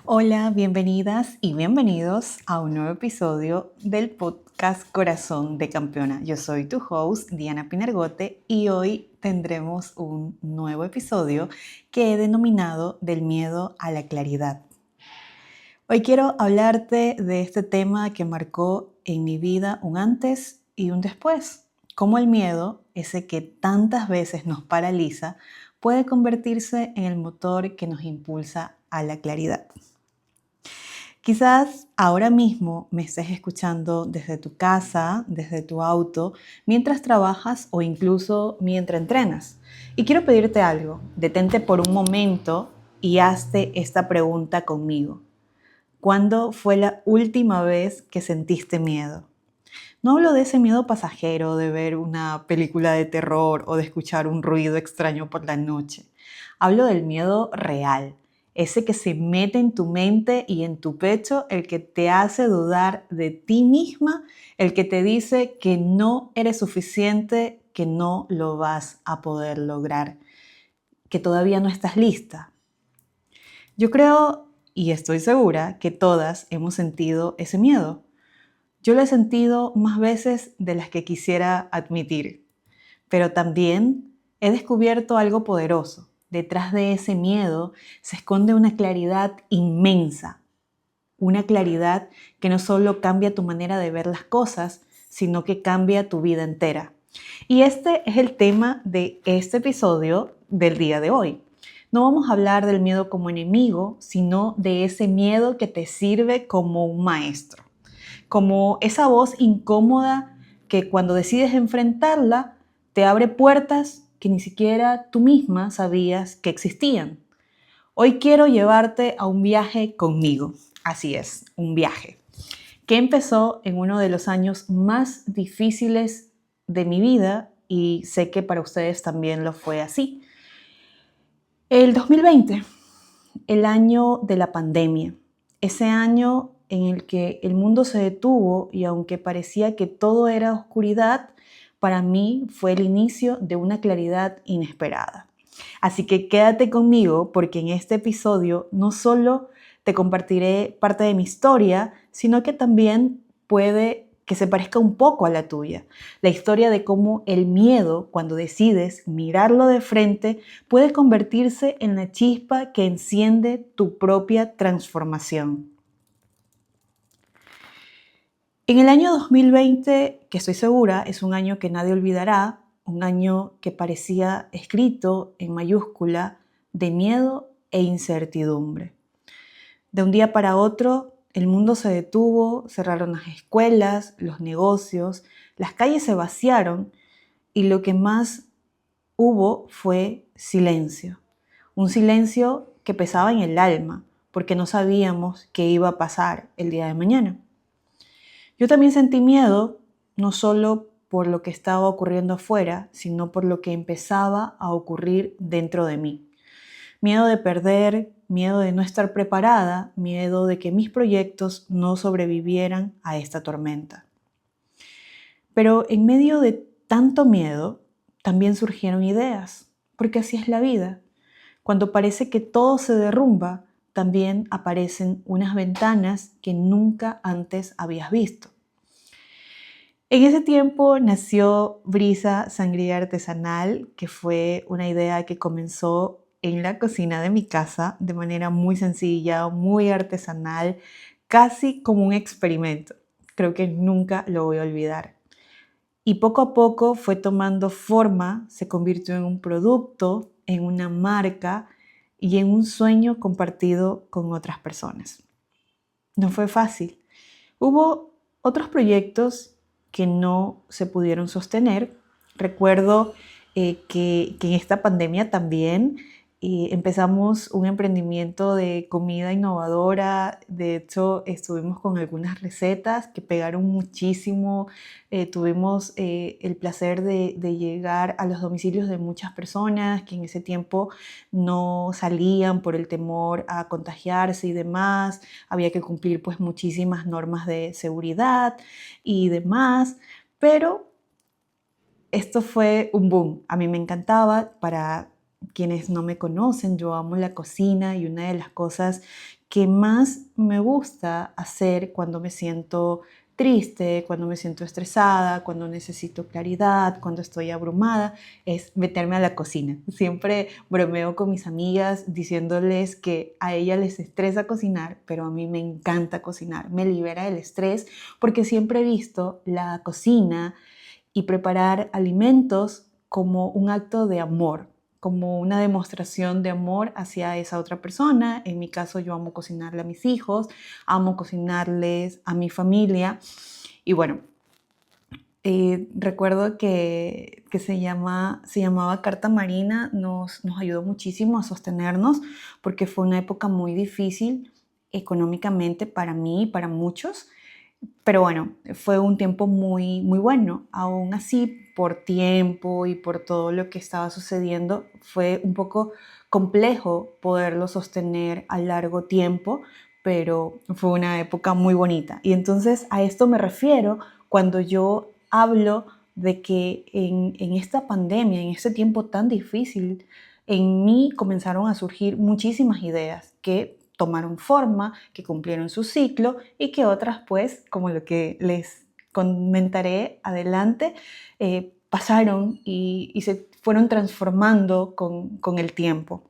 Hola, bienvenidas y bienvenidos a un nuevo episodio del podcast Corazón de Campeona. Yo soy tu host, Diana Pinargote, y hoy tendremos un nuevo episodio que he denominado Del miedo a la claridad. Hoy quiero hablarte de este tema que marcó en mi vida un antes y un después. Cómo el miedo, ese que tantas veces nos paraliza, puede convertirse en el motor que nos impulsa a la claridad. Quizás ahora mismo me estés escuchando desde tu casa, desde tu auto, mientras trabajas o incluso mientras entrenas. Y quiero pedirte algo, detente por un momento y hazte esta pregunta conmigo. ¿Cuándo fue la última vez que sentiste miedo? No hablo de ese miedo pasajero de ver una película de terror o de escuchar un ruido extraño por la noche. Hablo del miedo real, ese que se mete en tu mente y en tu pecho, el que te hace dudar de ti misma, el que te dice que no eres suficiente, que no lo vas a poder lograr, que todavía no estás lista. Yo creo y estoy segura que todas hemos sentido ese miedo. Yo lo he sentido más veces de las que quisiera admitir, pero también he descubierto algo poderoso. Detrás de ese miedo se esconde una claridad inmensa, una claridad que no solo cambia tu manera de ver las cosas, sino que cambia tu vida entera. Y este es el tema de este episodio del día de hoy. No vamos a hablar del miedo como enemigo, sino de ese miedo que te sirve como un maestro, como esa voz incómoda que cuando decides enfrentarla te abre puertas que ni siquiera tú misma sabías que existían. Hoy quiero llevarte a un viaje conmigo. Así es, un viaje que empezó en uno de los años más difíciles de mi vida y sé que para ustedes también lo fue así. El 2020, el año de la pandemia, ese año en el que el mundo se detuvo y aunque parecía que todo era oscuridad, para mí fue el inicio de una claridad inesperada. Así que quédate conmigo porque en este episodio no solo te compartiré parte de mi historia, sino que también puede que se parezca un poco a la tuya. La historia de cómo el miedo, cuando decides mirarlo de frente, puede convertirse en la chispa que enciende tu propia transformación. En el año 2020, que estoy segura es un año que nadie olvidará, un año que parecía escrito en mayúscula de miedo e incertidumbre. De un día para otro, el mundo se detuvo, cerraron las escuelas, los negocios, las calles se vaciaron y lo que más hubo fue silencio. Un silencio que pesaba en el alma porque no sabíamos qué iba a pasar el día de mañana. Yo también sentí miedo, no solo por lo que estaba ocurriendo afuera, sino por lo que empezaba a ocurrir dentro de mí. Miedo de perder, miedo de no estar preparada, miedo de que mis proyectos no sobrevivieran a esta tormenta. Pero en medio de tanto miedo, también surgieron ideas, porque así es la vida. Cuando parece que todo se derrumba, también aparecen unas ventanas que nunca antes habías visto. En ese tiempo nació Brisa Sangría Artesanal, que fue una idea que comenzó en la cocina de mi casa de manera muy sencilla, muy artesanal, casi como un experimento. Creo que nunca lo voy a olvidar. Y poco a poco fue tomando forma, se convirtió en un producto, en una marca y en un sueño compartido con otras personas. No fue fácil. Hubo otros proyectos que no se pudieron sostener. Recuerdo que en esta pandemia también empezamos un emprendimiento de comida innovadora. De hecho, estuvimos con algunas recetas que pegaron muchísimo. Tuvimos el placer de llegar a los domicilios de muchas personas que en ese tiempo no salían por el temor a contagiarse y demás. Había que cumplir pues muchísimas normas de seguridad y demás, pero esto fue un boom. A mí me encantaba. Para quienes no me conocen, yo amo la cocina y una de las cosas que más me gusta hacer cuando me siento triste, cuando me siento estresada, cuando necesito claridad, cuando estoy abrumada, es meterme a la cocina. Siempre bromeo con mis amigas diciéndoles que a ellas les estresa cocinar, pero a mí me encanta cocinar, me libera del estrés porque siempre he visto la cocina y preparar alimentos como un acto de amor, como una demostración de amor hacia esa otra persona. En mi caso, yo amo cocinarle a mis hijos, amo cocinarles a mi familia. Y bueno, recuerdo que se llamaba Carta Marina, nos ayudó muchísimo a sostenernos porque fue una época muy difícil económicamente para mí y para muchos. Pero bueno, fue un tiempo muy, muy bueno. Aún así, por tiempo y por todo lo que estaba sucediendo, fue un poco complejo poderlo sostener a largo tiempo, pero fue una época muy bonita. Y entonces a esto me refiero cuando yo hablo de que en esta pandemia, en este tiempo tan difícil, en mí comenzaron a surgir muchísimas ideas que tomaron forma, que cumplieron su ciclo y que otras, pues, como lo que les comentaré adelante, pasaron y se fueron transformando con el tiempo.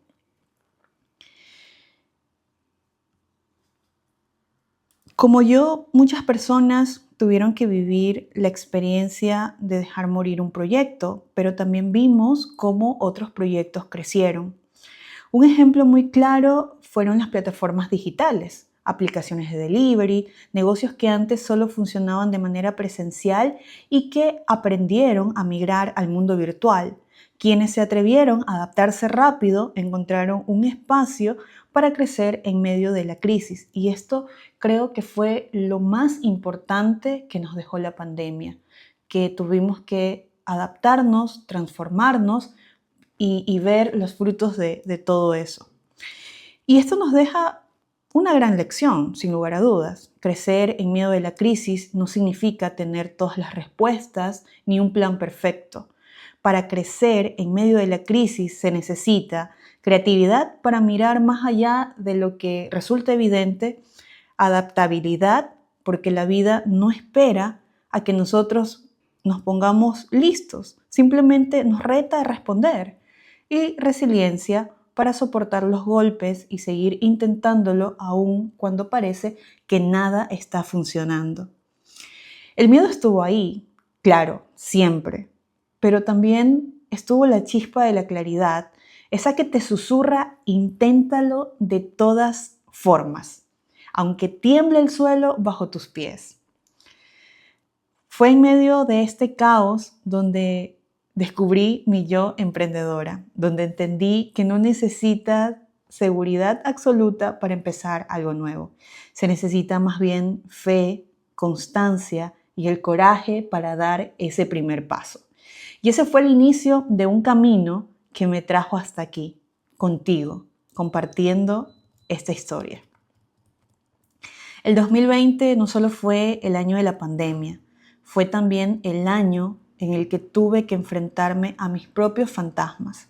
Como yo, muchas personas tuvieron que vivir la experiencia de dejar morir un proyecto, pero también vimos cómo otros proyectos crecieron. Un ejemplo muy claro fueron las plataformas digitales, aplicaciones de delivery, negocios que antes solo funcionaban de manera presencial y que aprendieron a migrar al mundo virtual. Quienes se atrevieron a adaptarse rápido encontraron un espacio para crecer en medio de la crisis. Y esto creo que fue lo más importante que nos dejó la pandemia, que tuvimos que adaptarnos, transformarnos y ver los frutos de todo eso. Y esto nos deja una gran lección, sin lugar a dudas. Crecer en medio de la crisis no significa tener todas las respuestas ni un plan perfecto. Para crecer en medio de la crisis se necesita creatividad para mirar más allá de lo que resulta evidente, adaptabilidad, porque la vida no espera a que nosotros nos pongamos listos, simplemente nos reta a responder, y resiliencia para soportar los golpes y seguir intentándolo aún cuando parece que nada está funcionando. El miedo estuvo ahí, claro, siempre, pero también estuvo la chispa de la claridad, esa que te susurra, inténtalo de todas formas, aunque tiemble el suelo bajo tus pies. Fue en medio de este caos donde descubrí mi yo emprendedora, donde entendí que no necesitas seguridad absoluta para empezar algo nuevo. Se necesita más bien fe, constancia y el coraje para dar ese primer paso. Y ese fue el inicio de un camino que me trajo hasta aquí, contigo, compartiendo esta historia. El 2020 no solo fue el año de la pandemia, fue también el año en el que tuve que enfrentarme a mis propios fantasmas.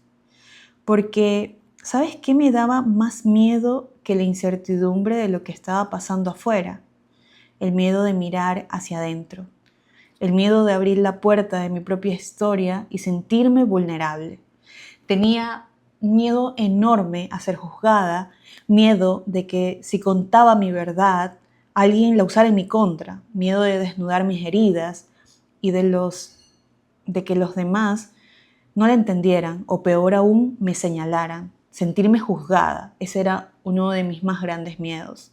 Porque, ¿sabes qué me daba más miedo que la incertidumbre de lo que estaba pasando afuera? El miedo de mirar hacia adentro. El miedo de abrir la puerta de mi propia historia y sentirme vulnerable. Tenía miedo enorme a ser juzgada, miedo de que si contaba mi verdad, alguien la usara en mi contra, miedo de desnudar mis heridas y de que los demás no la entendieran o peor aún me señalaran, sentirme juzgada. Ese era uno de mis más grandes miedos.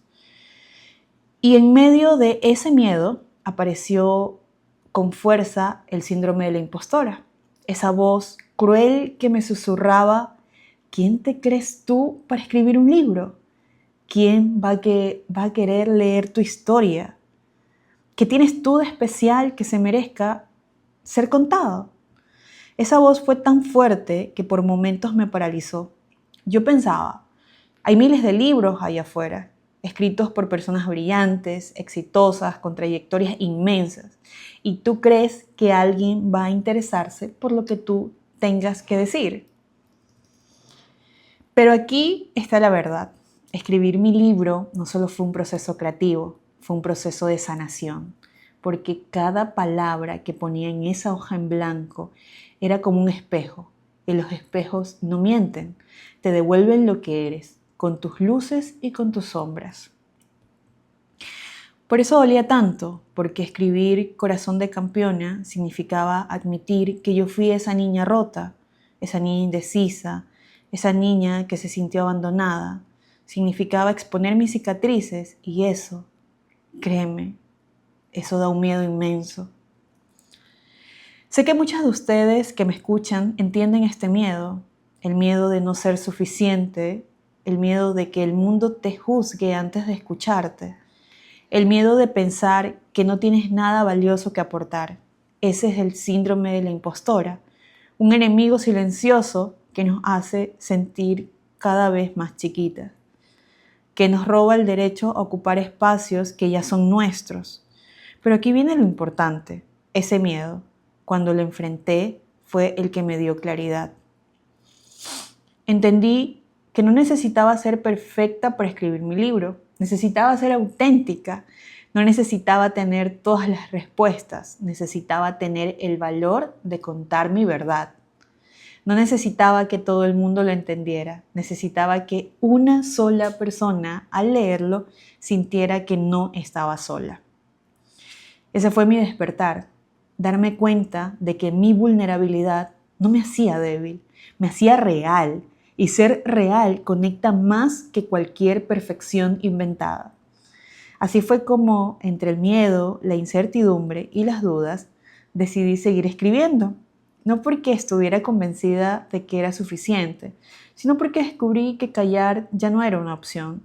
Y en medio de ese miedo apareció con fuerza el síndrome de la impostora, esa voz cruel que me susurraba: ¿quién te crees tú para escribir un libro? ¿Quién va a querer leer tu historia? ¿Qué tienes tú de especial que se merezca ser contado? Esa voz fue tan fuerte que por momentos me paralizó. Yo pensaba, hay miles de libros allá afuera, escritos por personas brillantes, exitosas, con trayectorias inmensas. ¿Y tú crees que alguien va a interesarse por lo que tú tengas que decir? Pero aquí está la verdad. Escribir mi libro no solo fue un proceso creativo, fue un proceso de sanación, porque cada palabra que ponía en esa hoja en blanco era como un espejo, y los espejos no mienten, te devuelven lo que eres, con tus luces y con tus sombras. Por eso dolía tanto, porque escribir Corazón de Campeona significaba admitir que yo fui esa niña rota, esa niña indecisa, esa niña que se sintió abandonada. Significaba exponer mis cicatrices y eso, créeme, eso da un miedo inmenso. Sé que muchas de ustedes que me escuchan entienden este miedo, el miedo de no ser suficiente, el miedo de que el mundo te juzgue antes de escucharte, el miedo de pensar que no tienes nada valioso que aportar. Ese es el síndrome de la impostora, un enemigo silencioso que nos hace sentir cada vez más chiquitas, que nos roba el derecho a ocupar espacios que ya son nuestros. Pero aquí viene lo importante, ese miedo, cuando lo enfrenté, fue el que me dio claridad. Entendí que no necesitaba ser perfecta para escribir mi libro, necesitaba ser auténtica, no necesitaba tener todas las respuestas, necesitaba tener el valor de contar mi verdad. No necesitaba que todo el mundo lo entendiera, necesitaba que una sola persona al leerlo sintiera que no estaba sola. Ese fue mi despertar, darme cuenta de que mi vulnerabilidad no me hacía débil, me hacía real, y ser real conecta más que cualquier perfección inventada. Así fue como, entre el miedo, la incertidumbre y las dudas, decidí seguir escribiendo. No porque estuviera convencida de que era suficiente, sino porque descubrí que callar ya no era una opción.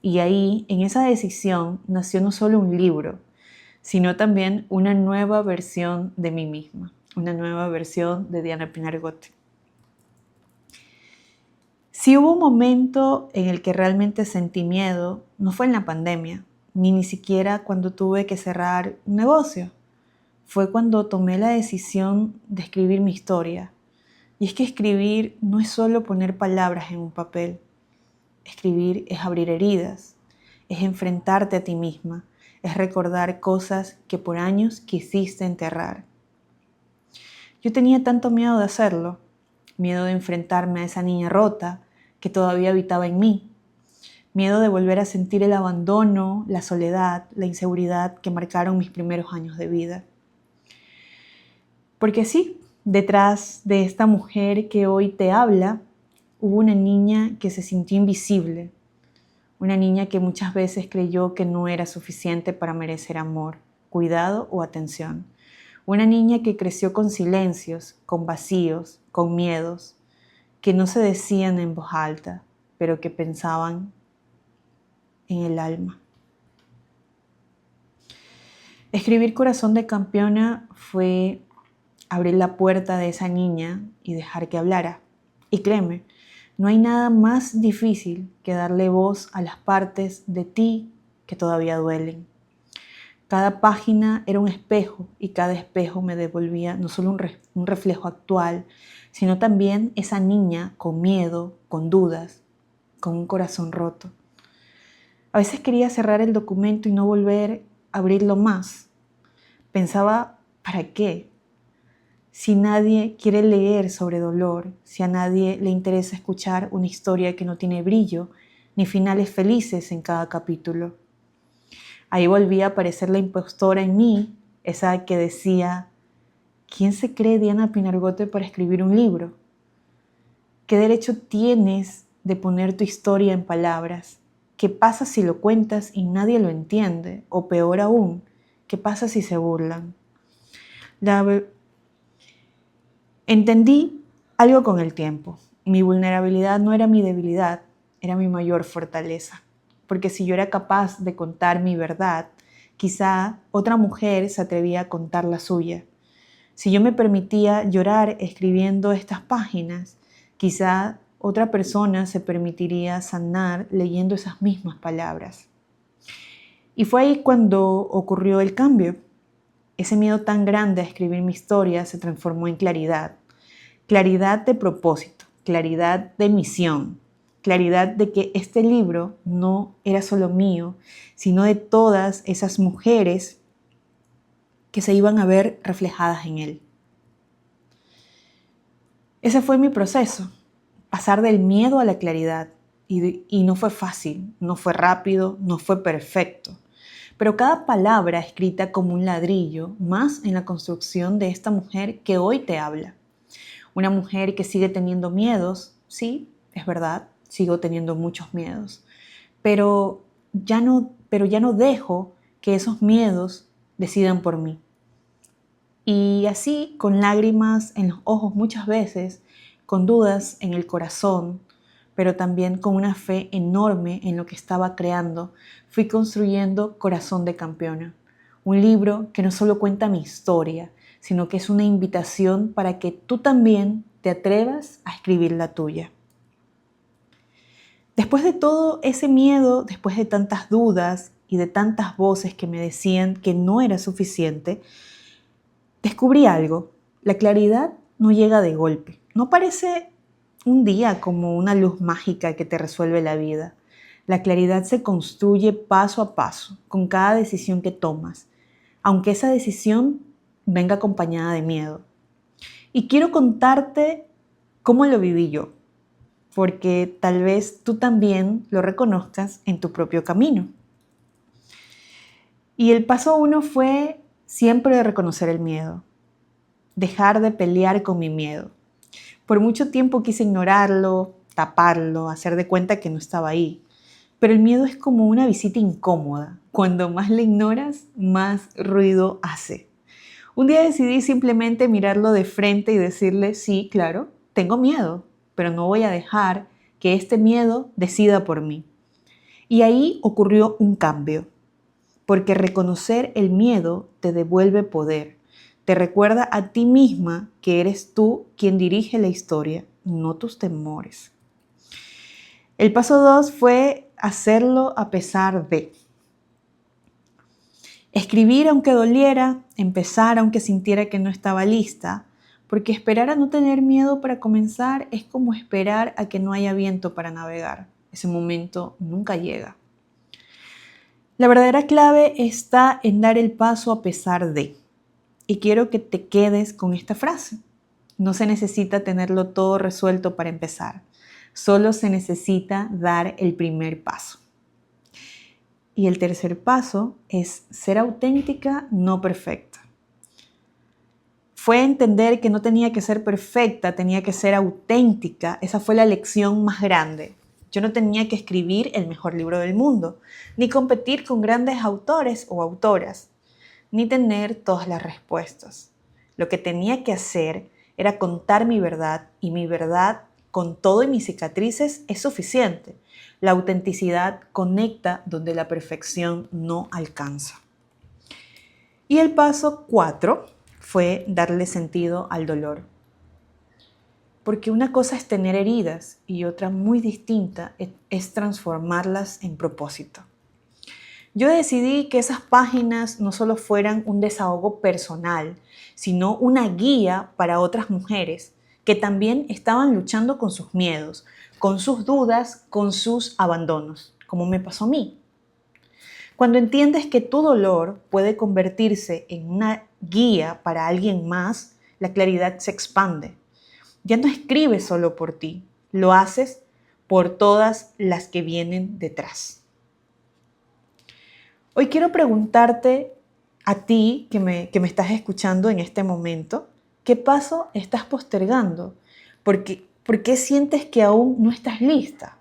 Y ahí, en esa decisión, nació no solo un libro, sino también una nueva versión de mí misma, una nueva versión de Diana Pinargote. Si hubo un momento en el que realmente sentí miedo, no fue en la pandemia, ni siquiera cuando tuve que cerrar un negocio. Fue cuando tomé la decisión de escribir mi historia. Y es que escribir no es solo poner palabras en un papel. Escribir es abrir heridas, es enfrentarte a ti misma, es recordar cosas que por años quisiste enterrar. Yo tenía tanto miedo de hacerlo, miedo de enfrentarme a esa niña rota que todavía habitaba en mí, miedo de volver a sentir el abandono, la soledad, la inseguridad que marcaron mis primeros años de vida. Porque sí, detrás de esta mujer que hoy te habla, hubo una niña que se sintió invisible, una niña que muchas veces creyó que no era suficiente para merecer amor, cuidado o atención. Una niña que creció con silencios, con vacíos, con miedos, que no se decían en voz alta, pero que pensaban en el alma. Escribir Corazón de Campeona fue abrir la puerta de esa niña y dejar que hablara. Y créeme, no hay nada más difícil que darle voz a las partes de ti que todavía duelen. Cada página era un espejo y cada espejo me devolvía no solo un reflejo actual, sino también esa niña con miedo, con dudas, con un corazón roto. A veces quería cerrar el documento y no volver a abrirlo más. Pensaba, ¿para qué? Si nadie quiere leer sobre dolor, si a nadie le interesa escuchar una historia que no tiene brillo, ni finales felices en cada capítulo. Ahí volvía a aparecer la impostora en mí, esa que decía, ¿quién se cree Diana Pinargote para escribir un libro? ¿Qué derecho tienes de poner tu historia en palabras? ¿Qué pasa si lo cuentas y nadie lo entiende? O peor aún, ¿qué pasa si se burlan? Entendí algo con el tiempo. Mi vulnerabilidad no era mi debilidad, era mi mayor fortaleza. Porque si yo era capaz de contar mi verdad, quizá otra mujer se atrevía a contar la suya. Si yo me permitía llorar escribiendo estas páginas, quizá otra persona se permitiría sanar leyendo esas mismas palabras. Y fue ahí cuando ocurrió el cambio. Ese miedo tan grande a escribir mi historia se transformó en claridad. Claridad de propósito, claridad de misión. claridad de que este libro no era solo mío, sino de todas esas mujeres que se iban a ver reflejadas en él. Ese fue mi proceso, pasar del miedo a la claridad. Y no fue fácil, no fue rápido, no fue perfecto. Pero cada palabra escrita como un ladrillo más en la construcción de esta mujer que hoy te habla. Una mujer que sigue teniendo miedos, sí, es verdad, sigo teniendo muchos miedos, pero ya no dejo que esos miedos decidan por mí. Y así, con lágrimas en los ojos muchas veces, con dudas en el corazón, pero también con una fe enorme en lo que estaba creando, fui construyendo Corazón de Campeona, un libro que no solo cuenta mi historia, sino que es una invitación para que tú también te atrevas a escribir la tuya. Después de todo ese miedo, después de tantas dudas y de tantas voces que me decían que no era suficiente, descubrí algo. La claridad no llega de golpe. No parece un día como una luz mágica que te resuelve la vida. La claridad se construye paso a paso, con cada decisión que tomas, aunque esa decisión venga acompañada de miedo. Y quiero contarte cómo lo viví yo, porque tal vez tú también lo reconozcas en tu propio camino. Y el paso 1 fue siempre reconocer el miedo, dejar de pelear con mi miedo. Por mucho tiempo quise ignorarlo, taparlo, hacer de cuenta que no estaba ahí. Pero el miedo es como una visita incómoda. Cuando más le ignoras, más ruido hace. Un día decidí simplemente mirarlo de frente y decirle, sí, claro, tengo miedo, pero no voy a dejar que este miedo decida por mí. Y ahí ocurrió un cambio, porque reconocer el miedo te devuelve poder. Te recuerda a ti misma que eres tú quien dirige la historia, no tus temores. El paso 2 fue hacerlo a pesar de. Escribir aunque doliera, empezar aunque sintiera que no estaba lista, porque esperar a no tener miedo para comenzar es como esperar a que no haya viento para navegar. Ese momento nunca llega. La verdadera clave está en dar el paso a pesar de. Y quiero que te quedes con esta frase. No se necesita tenerlo todo resuelto para empezar. Solo se necesita dar el primer paso. Y el tercer paso es ser auténtica, no perfecta. Fue entender que no tenía que ser perfecta, tenía que ser auténtica. Esa fue la lección más grande. Yo no tenía que escribir el mejor libro del mundo, ni competir con grandes autores o autoras, ni tener todas las respuestas. Lo que tenía que hacer era contar mi verdad, y mi verdad, con todo y mis cicatrices, es suficiente. La autenticidad conecta donde la perfección no alcanza. Y el paso 4 fue darle sentido al dolor. Porque una cosa es tener heridas y otra muy distinta es transformarlas en propósito. Yo decidí que esas páginas no solo fueran un desahogo personal, sino una guía para otras mujeres que también estaban luchando con sus miedos, con sus dudas, con sus abandonos, como me pasó a mí. Cuando entiendes que tu dolor puede convertirse en una guía para alguien más, la claridad se expande. Ya no escribes solo por ti, lo haces por todas las que vienen detrás. Hoy quiero preguntarte a ti que me estás escuchando en este momento, ¿qué paso estás postergando? ¿Por qué sientes que aún no estás lista?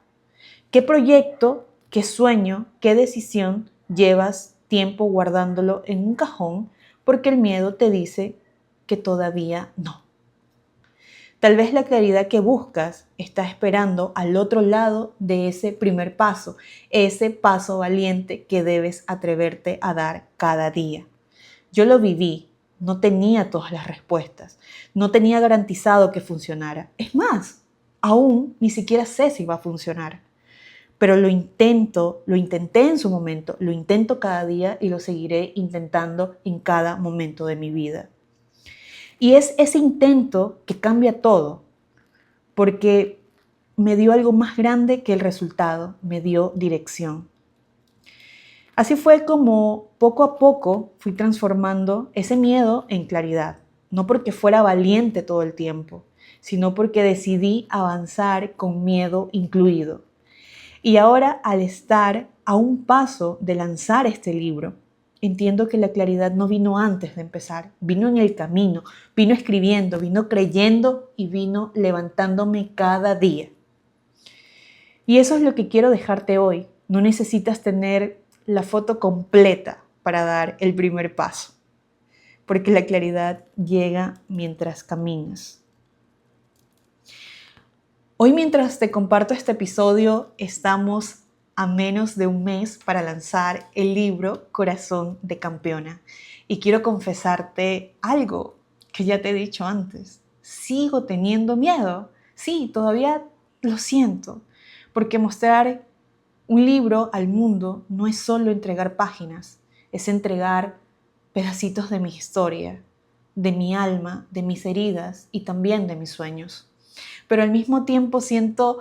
¿Qué proyecto, qué sueño, qué decisión llevas tiempo guardándolo en un cajón porque el miedo te dice que todavía no? Tal vez la claridad que buscas está esperando al otro lado de ese primer paso, ese paso valiente que debes atreverte a dar cada día. Yo lo viví, no tenía todas las respuestas, no tenía garantizado que funcionara. Es más, aún ni siquiera sé si va a funcionar. Pero lo intenté en su momento, lo intento cada día y lo seguiré intentando en cada momento de mi vida. Y es ese intento que cambia todo, porque me dio algo más grande que el resultado, me dio dirección. Así fue como poco a poco fui transformando ese miedo en claridad, no porque fuera valiente todo el tiempo, sino porque decidí avanzar con miedo incluido. Y ahora, al estar a un paso de lanzar este libro, entiendo que la claridad no vino antes de empezar, vino en el camino, vino escribiendo, vino creyendo y vino levantándome cada día. Y eso es lo que quiero dejarte hoy. No necesitas tener la foto completa para dar el primer paso, porque la claridad llega mientras caminas. Hoy, mientras te comparto este episodio, estamos a menos de un mes para lanzar el libro Corazón de Campeona. Y quiero confesarte algo que ya te he dicho antes. Sigo teniendo miedo. Sí, todavía lo siento, porque mostrar un libro al mundo no es solo entregar páginas, es entregar pedacitos de mi historia, de mi alma, de mis heridas y también de mis sueños. Pero al mismo tiempo siento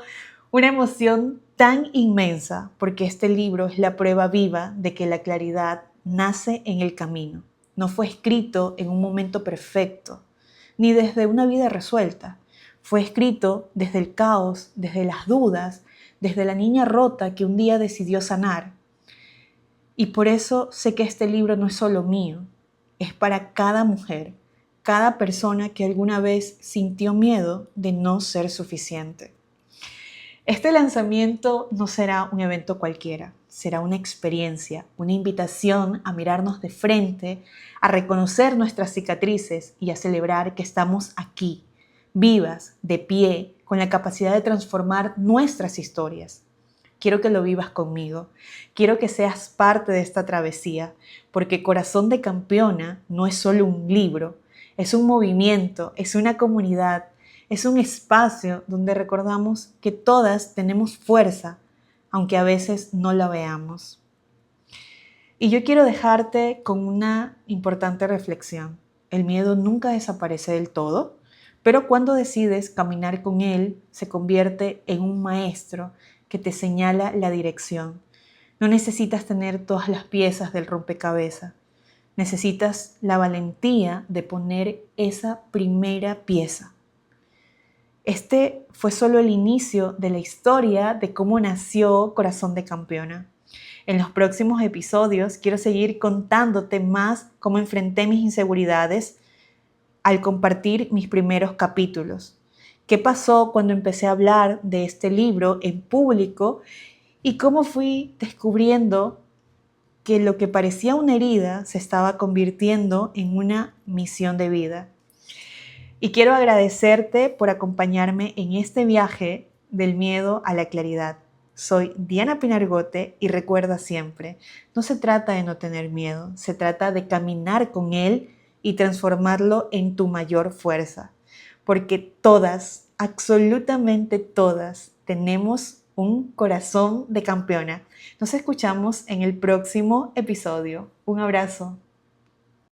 una emoción tan inmensa porque este libro es la prueba viva de que la claridad nace en el camino. No fue escrito en un momento perfecto, ni desde una vida resuelta. Fue escrito desde el caos, desde las dudas, desde la niña rota que un día decidió sanar. Y por eso sé que este libro no es solo mío, es para cada mujer, cada persona que alguna vez sintió miedo de no ser suficiente. Este lanzamiento no será un evento cualquiera, será una experiencia, una invitación a mirarnos de frente, a reconocer nuestras cicatrices y a celebrar que estamos aquí, vivas, de pie, con la capacidad de transformar nuestras historias. Quiero que lo vivas conmigo, quiero que seas parte de esta travesía, porque Corazón de Campeona no es solo un libro, es un movimiento, es una comunidad, es un espacio donde recordamos que todas tenemos fuerza, aunque a veces no la veamos. Y yo quiero dejarte con una importante reflexión. El miedo nunca desaparece del todo, pero cuando decides caminar con él, se convierte en un maestro que te señala la dirección. No necesitas tener todas las piezas del rompecabezas. Necesitas la valentía de poner esa primera pieza. Este fue solo el inicio de la historia de cómo nació Corazón de Campeona. En los próximos episodios quiero seguir contándote más cómo enfrenté mis inseguridades al compartir mis primeros capítulos. ¿Qué pasó cuando empecé a hablar de este libro en público? Y cómo fui descubriendo que lo que parecía una herida se estaba convirtiendo en una misión de vida. Y quiero agradecerte por acompañarme en este viaje del miedo a la claridad. Soy Diana Pinargote y recuerda siempre, no se trata de no tener miedo, se trata de caminar con él y transformarlo en tu mayor fuerza. Porque todas, absolutamente todas, tenemos un corazón de campeona. Nos escuchamos en el próximo episodio. Un abrazo.